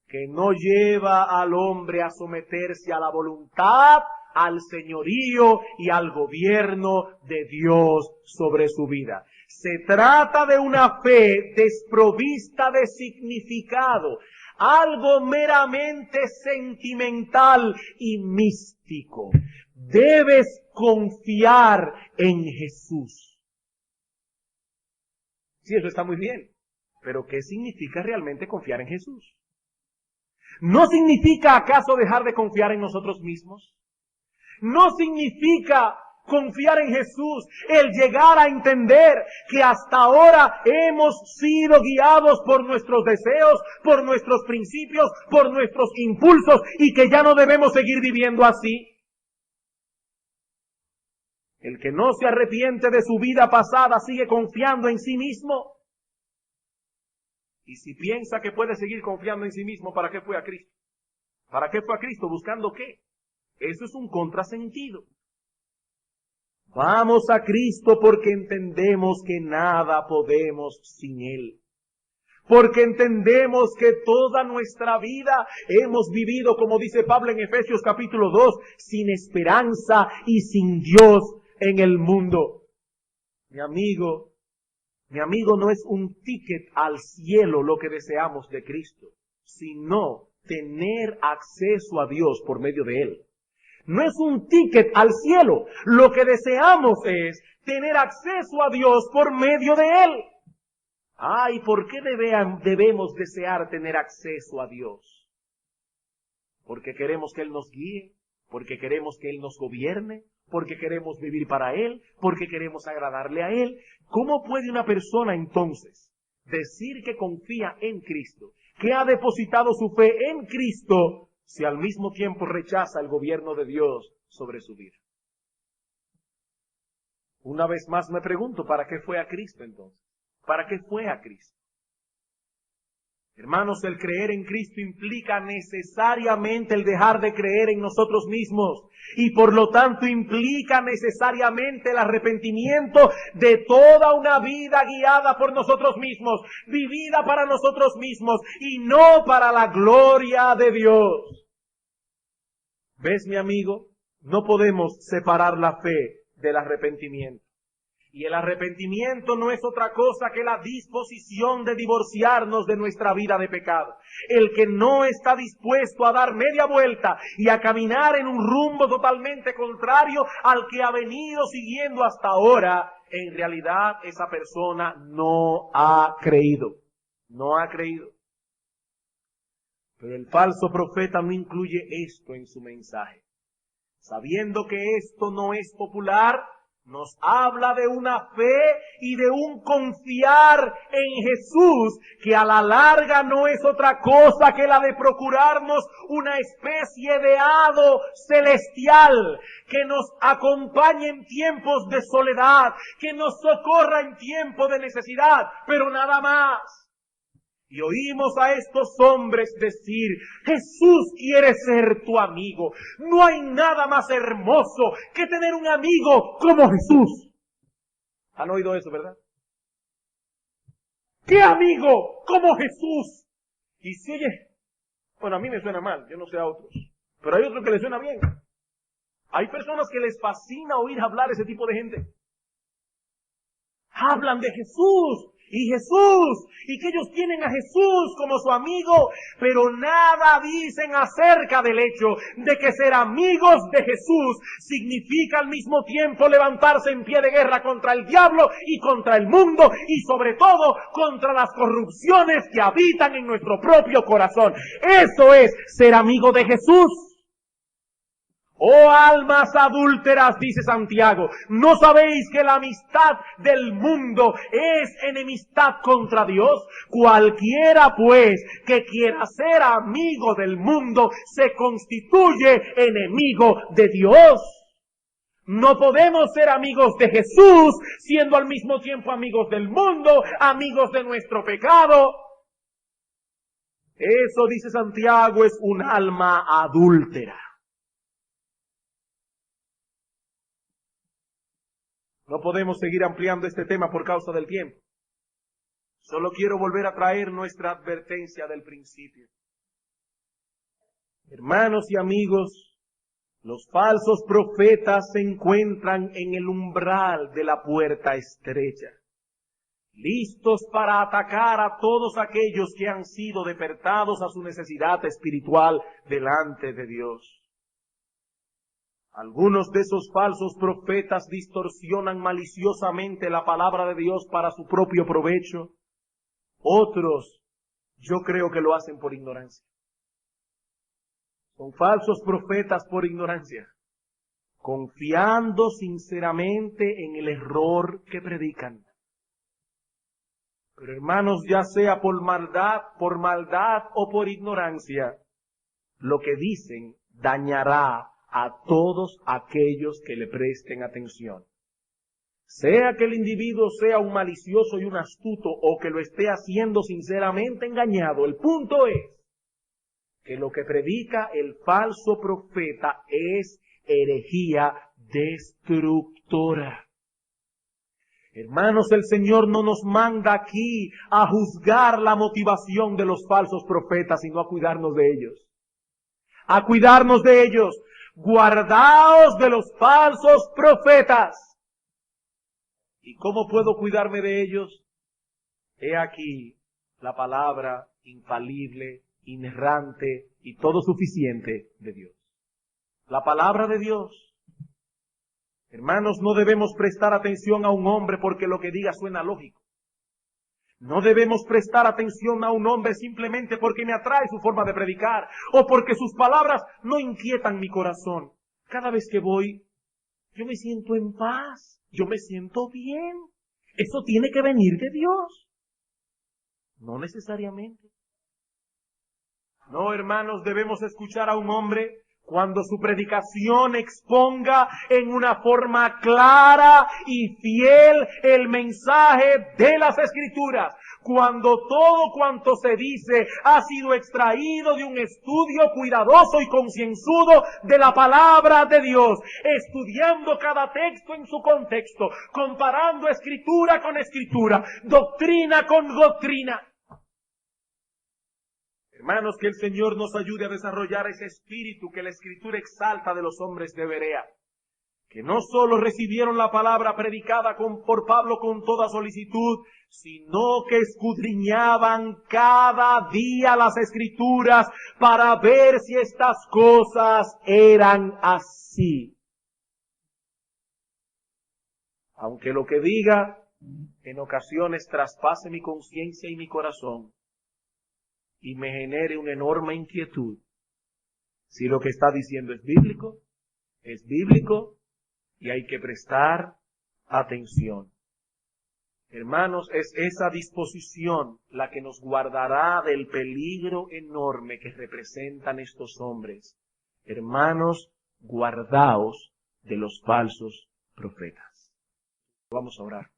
que no lleva al hombre a someterse a la voluntad, al señorío y al gobierno de Dios sobre su vida. Se trata de una fe desprovista de significado, algo meramente sentimental y místico. Debes confiar en Jesús. Sí, eso está muy bien. Pero ¿qué significa realmente confiar en Jesús? ¿No significa acaso dejar de confiar en nosotros mismos? ¿No significa confiar en Jesús el llegar a entender que hasta ahora hemos sido guiados por nuestros deseos, por nuestros principios, por nuestros impulsos y que ya no debemos seguir viviendo así? El que no se arrepiente de su vida pasada sigue confiando en sí mismo. Y si piensa que puede seguir confiando en sí mismo, ¿para qué fue a Cristo? ¿Para qué fue a Cristo? ¿Buscando qué? Eso es un contrasentido. Vamos a Cristo porque entendemos que nada podemos sin Él. Porque entendemos que toda nuestra vida hemos vivido, como dice Pablo en Efesios capítulo 2, sin esperanza y sin Dios en el mundo. Mi amigo, no es un ticket al cielo lo que deseamos de Cristo, sino tener acceso a Dios por medio de Él. No es un ticket al cielo, lo que deseamos es tener acceso a Dios por medio de Él. Ay, ¿por qué debemos desear tener acceso a Dios? Porque queremos que Él nos guíe, porque queremos que Él nos gobierne, porque queremos vivir para Él, porque queremos agradarle a Él. ¿Cómo puede una persona entonces decir que confía en Cristo, que ha depositado su fe en Cristo, si al mismo tiempo rechaza el gobierno de Dios sobre su vida? Una vez más me pregunto, ¿para qué fue a Cristo entonces? ¿Para qué fue a Cristo? Hermanos, el creer en Cristo implica necesariamente el dejar de creer en nosotros mismos y por lo tanto implica necesariamente el arrepentimiento de toda una vida guiada por nosotros mismos, vivida para nosotros mismos y no para la gloria de Dios. ¿Ves, mi amigo? No podemos separar la fe del arrepentimiento. Y el arrepentimiento no es otra cosa que la disposición de divorciarnos de nuestra vida de pecado. El que no está dispuesto a dar media vuelta y a caminar en un rumbo totalmente contrario al que ha venido siguiendo hasta ahora, en realidad esa persona no ha creído. No ha creído. Pero el falso profeta no incluye esto en su mensaje. Sabiendo que esto no es popular, nos habla de una fe y de un confiar en Jesús que a la larga no es otra cosa que la de procurarnos una especie de hado celestial que nos acompañe en tiempos de soledad, que nos socorra en tiempos de necesidad, pero nada más. Y oímos a estos hombres decir, Jesús quiere ser tu amigo. No hay nada más hermoso que tener un amigo como Jesús. ¿Han oído eso, verdad? ¿Qué amigo como Jesús? Y si oye, bueno, a mí me suena mal, yo no sé a otros, pero hay otros que les suena bien. Hay personas que les fascina oír hablar ese tipo de gente. Hablan de Jesús. Y Jesús, y que ellos tienen a Jesús como su amigo, pero nada dicen acerca del hecho de que ser amigos de Jesús significa al mismo tiempo levantarse en pie de guerra contra el diablo y contra el mundo y sobre todo contra las corrupciones que habitan en nuestro propio corazón. Eso es ser amigo de Jesús. Oh almas adúlteras, dice Santiago, ¿no sabéis que la amistad del mundo es enemistad contra Dios? Cualquiera pues que quiera ser amigo del mundo se constituye enemigo de Dios. No podemos ser amigos de Jesús siendo al mismo tiempo amigos del mundo, amigos de nuestro pecado. Eso, dice Santiago, es un alma adúltera. No podemos seguir ampliando este tema por causa del tiempo. Solo quiero volver a traer nuestra advertencia del principio. Hermanos y amigos, los falsos profetas se encuentran en el umbral de la puerta estrecha. listos para atacar a todos aquellos que han sido despertados a su necesidad espiritual delante de Dios. Algunos de esos falsos profetas distorsionan maliciosamente la palabra de Dios para su propio provecho. Otros, yo creo que lo hacen por ignorancia. Son falsos profetas por ignorancia, confiando sinceramente en el error que predican. Pero hermanos, ya sea por maldad o por ignorancia, lo que dicen dañará a todos aquellos que le presten atención. Sea que el individuo sea un malicioso y un astuto o que lo esté haciendo sinceramente engañado, el punto es que lo que predica el falso profeta es herejía destructora. Hermanos, el Señor no nos manda aquí a juzgar la motivación de los falsos profetas, sino a cuidarnos de ellos. A cuidarnos de ellos. Guardaos de los falsos profetas. ¿Y cómo puedo cuidarme de ellos? He aquí la palabra infalible, inerrante y todo suficiente de Dios. La palabra de Dios. Hermanos, no debemos prestar atención a un hombre porque lo que diga suena lógico. No debemos prestar atención a un hombre simplemente porque me atrae su forma de predicar o porque sus palabras no inquietan mi corazón. Cada vez que voy, yo me siento en paz, yo me siento bien. Eso tiene que venir de Dios. No necesariamente. No, hermanos, debemos escuchar a un hombre cuando su predicación exponga en una forma clara y fiel el mensaje de las Escrituras. Cuando todo cuanto se dice ha sido extraído de un estudio cuidadoso y concienzudo de la palabra de Dios, estudiando cada texto en su contexto, comparando Escritura con Escritura, doctrina con doctrina. Hermanos, que el Señor nos ayude a desarrollar ese espíritu que la Escritura exalta de los hombres de Berea, que no solo recibieron la palabra predicada por Pablo con toda solicitud, sino que escudriñaban cada día las Escrituras para ver si estas cosas eran así. Aunque lo que diga en ocasiones traspase mi conciencia y mi corazón, y me genere una enorme inquietud. Si lo que está diciendo es bíblico y hay que prestar atención. Hermanos, es esa disposición la que nos guardará del peligro enorme que representan estos hombres. Hermanos, guardaos de los falsos profetas. Vamos a orar.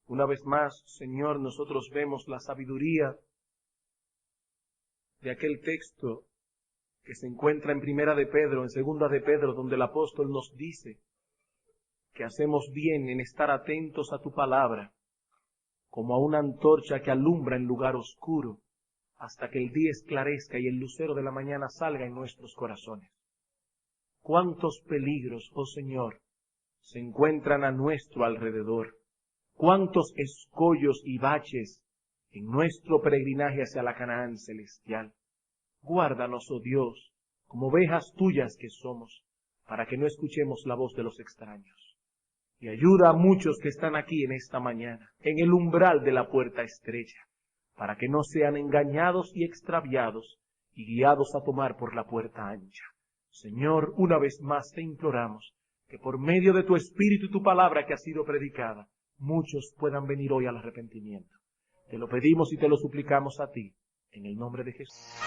Una vez más, Señor, nosotros vemos la sabiduría de aquel texto que se encuentra en Primera de Pedro, en Segunda de Pedro, donde el apóstol nos dice que hacemos bien en estar atentos a tu palabra, como a una antorcha que alumbra en lugar oscuro, hasta que el día esclarezca y el lucero de la mañana salga en nuestros corazones. Cuántos peligros, oh Señor, se encuentran a nuestro alrededor. Cuántos escollos y baches en nuestro peregrinaje hacia la Canaán celestial. Guárdanos, oh Dios, como ovejas tuyas que somos, para que no escuchemos la voz de los extraños. Y ayuda a muchos que están aquí en esta mañana, en el umbral de la puerta estrecha, para que no sean engañados y extraviados y guiados a tomar por la puerta ancha. Señor, una vez más te imploramos que por medio de tu Espíritu y tu palabra que ha sido predicada, muchos puedan venir hoy al arrepentimiento. Te lo pedimos y te lo suplicamos a ti, en el nombre de Jesús.